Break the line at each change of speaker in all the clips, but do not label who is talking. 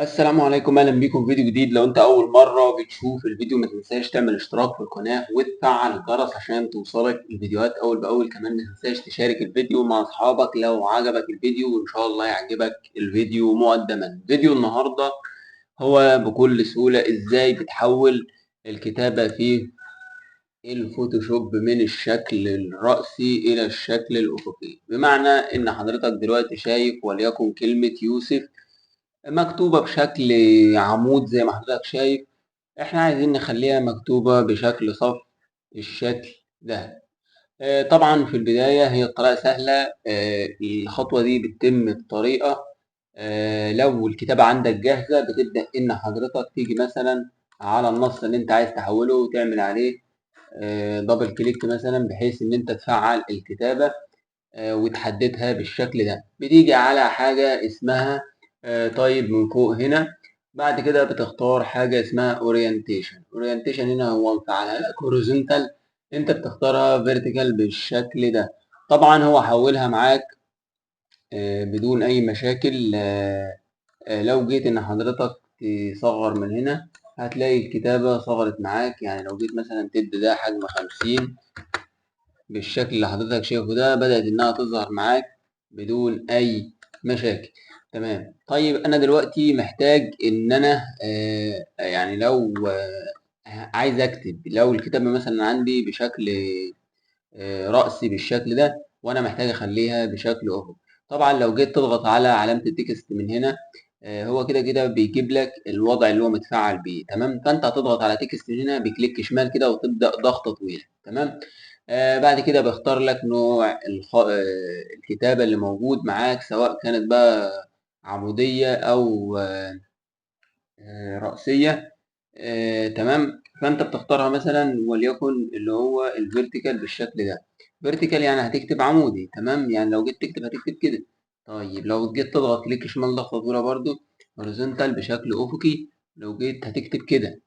السلام عليكم، اهلا بيكم في فيديو جديد. لو انت اول مره بتشوف الفيديو ما تنساش تعمل اشتراك في القناه وتفعل الجرس عشان توصلك الفيديوهات اول باول. كمان ما تنساش تشارك الفيديو مع اصحابك لو عجبك الفيديو، وان شاء الله يعجبك الفيديو مقدما. فيديو النهارده هو بكل سهوله ازاي بتحول الكتابه في الفوتوشوب من الشكل الرأسي الى الشكل الافقي. بمعنى ان حضرتك دلوقتي شايف وليكن كلمه يوسف مكتوبة بشكل عمود زي ما حضرتك شايف. احنا عايزين نخليها مكتوبة بشكل صف الشكل ده. طبعا في البداية هي الطريقة سهلة. الخطوة دي بتتم بطريقة، لو الكتابة عندك جاهزة بتبدأ إن حضرتك تيجي مثلا على النص اللي أنت عايز تحوله وتعمل عليه دبل كليك مثلا بحيث إن أنت تفعل الكتابة وتحددها بالشكل ده. بتيجي على حاجة اسمها طيب من فوق هنا. بعد كده بتختار حاجة اسمها اورينتيشن هنا هو مفعلها لك هوريزونتال، انت بتختارها فيرتيكال بالشكل ده. طبعا هو حولها معاك بدون اي مشاكل. لو جيت ان حضرتك تصغر من هنا هتلاقي الكتابة صغرت معاك. يعني لو جيت مثلا تدي ده حجم 50 بالشكل اللي حضرتك شايفه ده، بدأت إنها تظهر معاك بدون أي مشاكل. تمام. طيب أنا دلوقتي محتاج إن أنا يعني لو عايز أكتب، لو الكتابة مثلا عندي بشكل رأسي بالشكل ده وأنا محتاج أخليها بشكل أفقي. طبعا لو جيت تضغط على علامة التكست من هنا هو كده كده بيجيب لك الوضع اللي هو متفعل بيه. تمام. فأنت هتضغط على تكست من هنا بكليك شمال كده وتبدأ ضغطة طويلة. تمام. بعد كده بختار لك نوع الكتابة اللي موجود معاك، سواء كانت بقى عمودية أو رأسية. تمام. فأنت بتختارها مثلا وليكن اللي هو الفيرتيكال بالشكل ده. فيرتيكال يعني هتكتب عمودي. تمام. يعني لو جيت تكتب هتكتب كده. طيب لو جيت تضغط كليك شمال ضغطة طويلة برضو هوريزونتال بشكل أفقي، لو جيت هتكتب كده.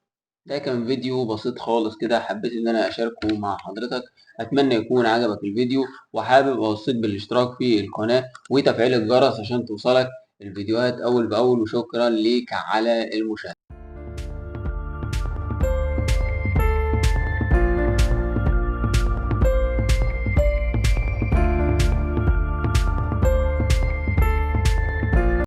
ده كان فيديو بسيط خالص كده حبيت ان انا اشاركه مع حضرتك. اتمنى يكون عجبك الفيديو، وحابب اوصيك بالاشتراك في القناة وتفعيل الجرس عشان توصلك الفيديوهات اول باول. وشكرا ليك على المشاهدة.